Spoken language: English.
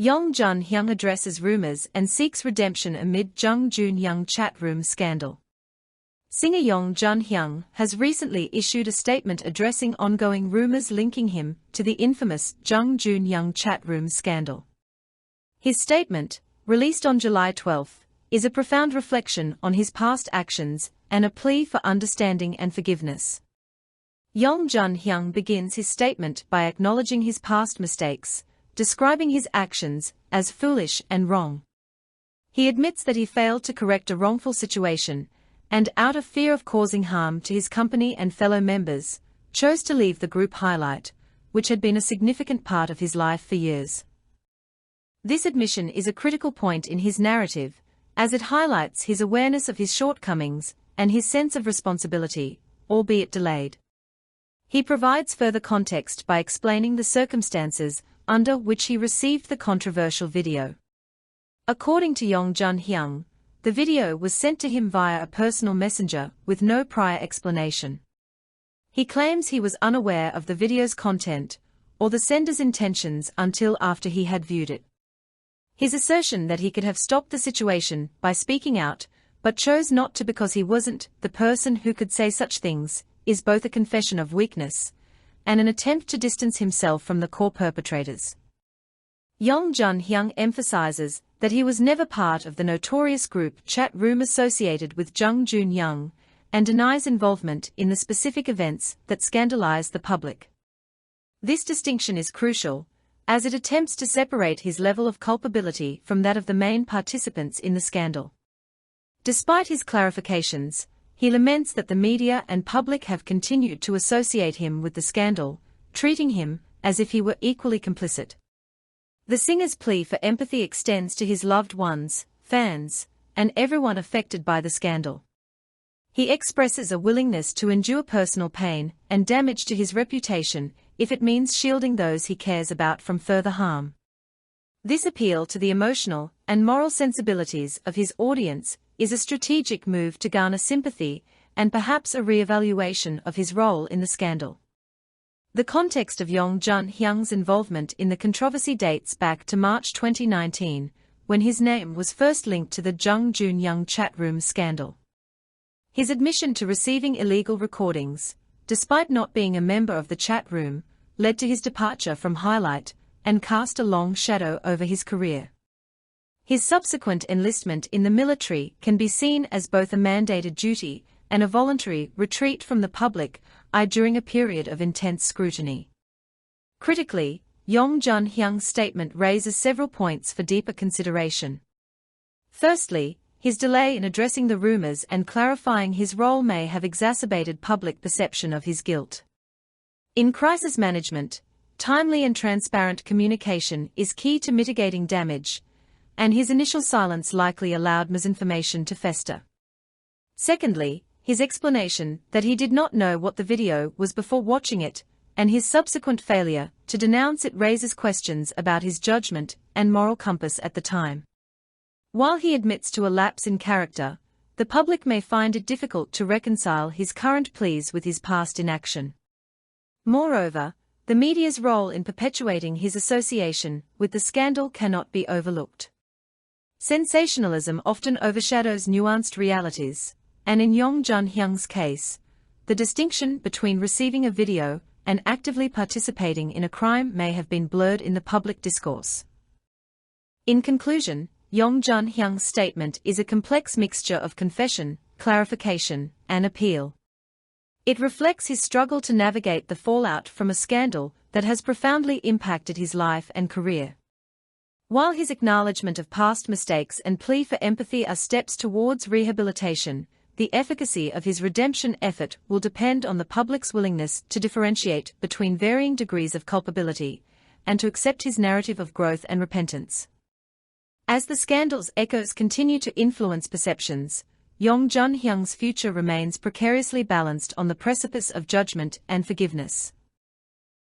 Yong Jun Hyung addresses rumors and seeks redemption amid Jung Joon Young Chatroom scandal. Singer Yong Jun Hyung has recently issued a statement addressing ongoing rumors linking him to the infamous Jung Joon Young Chatroom scandal. His statement, released on July 12, is a profound reflection on his past actions and a plea for understanding and forgiveness. Yong Jun Hyung begins his statement by acknowledging his past mistakes, describing his actions as foolish and wrong. He admits that he failed to correct a wrongful situation, and out of fear of causing harm to his company and fellow members, chose to leave the group Highlight, which had been a significant part of his life for years. This admission is a critical point in his narrative, as it highlights his awareness of his shortcomings and his sense of responsibility, albeit delayed. He provides further context by explaining the circumstances under which he received the controversial video. According to Yong Jun Hyung, the video was sent to him via a personal messenger with no prior explanation. He claims he was unaware of the video's content or the sender's intentions until after he had viewed it. His assertion that he could have stopped the situation by speaking out, but chose not to because he wasn't the person who could say such things, is both a confession of weakness and an attempt to distance himself from the core perpetrators. Yong Jun Hyung emphasizes that he was never part of the notorious group Chatroom associated with Jung Joon Young, and denies involvement in the specific events that scandalized the public. This distinction is crucial, as it attempts to separate his level of culpability from that of the main participants in the scandal. Despite his clarifications, he laments that the media and public have continued to associate him with the scandal, treating him as if he were equally complicit. The singer's plea for empathy extends to his loved ones, fans, and everyone affected by the scandal. He expresses a willingness to endure personal pain and damage to his reputation if it means shielding those he cares about from further harm. This appeal to the emotional and moral sensibilities of his audience is a strategic move to garner sympathy and perhaps a re-evaluation of his role in the scandal. The context of Yong Jun Hyung's involvement in the controversy dates back to March 2019, when his name was first linked to the Jung Joon Young Chatroom scandal. His admission to receiving illegal recordings, despite not being a member of the Chatroom, led to his departure from Highlight and cast a long shadow over his career. His subsequent enlistment in the military can be seen as both a mandated duty and a voluntary retreat from the public eye during a period of intense scrutiny. Critically, Yong Jun Hyung's statement raises several points for deeper consideration. Firstly, his delay in addressing the rumors and clarifying his role may have exacerbated public perception of his guilt. In crisis management, timely and transparent communication is key to mitigating damage, and his initial silence likely allowed misinformation to fester. Secondly, his explanation that he did not know what the video was before watching it, and his subsequent failure to denounce it raises questions about his judgment and moral compass at the time. While he admits to a lapse in character, the public may find it difficult to reconcile his current pleas with his past inaction. Moreover, the media's role in perpetuating his association with the scandal cannot be overlooked. Sensationalism often overshadows nuanced realities, and in Yong Jun Hyung's case, the distinction between receiving a video and actively participating in a crime may have been blurred in the public discourse. In conclusion, Yong Jun Hyung's statement is a complex mixture of confession, clarification, and appeal. It reflects his struggle to navigate the fallout from a scandal that has profoundly impacted his life and career. While his acknowledgement of past mistakes and plea for empathy are steps towards rehabilitation, the efficacy of his redemption effort will depend on the public's willingness to differentiate between varying degrees of culpability, and to accept his narrative of growth and repentance. As the scandal's echoes continue to influence perceptions, Yong Jun Hyung's future remains precariously balanced on the precipice of judgment and forgiveness.